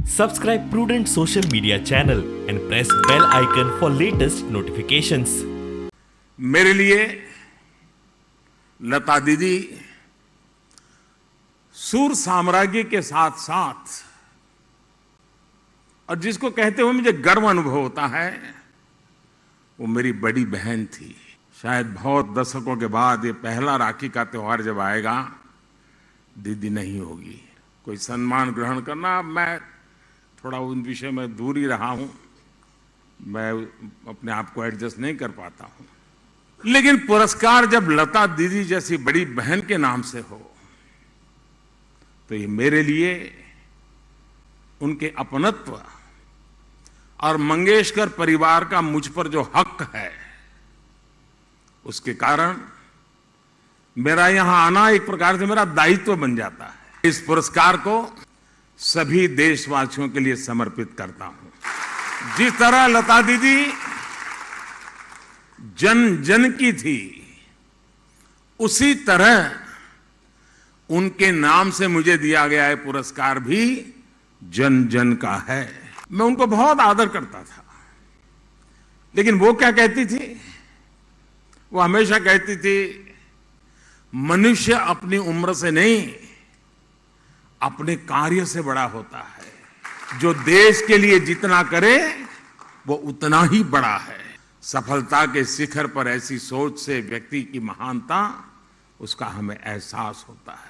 Subscribe Prudent Social Media channel and press bell icon for latest notifications. मेरे लिए लता दीदी सूर साम्राज्य के साथ साथ और जिसको कहते हुए मुझे गर्व अनुभव होता है वो मेरी बड़ी बहन थी। शायद बहुत दशकों के बाद ये पहला राखी का त्योहार जब आएगा दीदी नहीं होगी। कोई सम्मान ग्रहण करना, मैं थोड़ा उन विषय में दूर ही रहा हूं, मैं अपने आप को एडजस्ट नहीं कर पाता हूं। लेकिन पुरस्कार जब लता दीदी जैसी बड़ी बहन के नाम से हो तो ये मेरे लिए उनके अपनत्व और मंगेशकर परिवार का मुझ पर जो हक है उसके कारण मेरा यहां आना एक प्रकार से मेरा दायित्व बन जाता है। इस पुरस्कार को सभी देशवासियों के लिए समर्पित करता हूं। जिस तरह लता दीदी जन जन की थी उसी तरह उनके नाम से मुझे दिया गया है पुरस्कार भी जन जन का है। मैं उनको बहुत आदर करता था, लेकिन वो क्या कहती थी? वो हमेशा कहती थी मनुष्य अपनी उम्र से नहीं अपने कार्य से बड़ा होता है। जो देश के लिए जितना करे वो उतना ही बड़ा है। सफलता के शिखर पर ऐसी सोच से व्यक्ति की महानता उसका हमें एहसास होता है।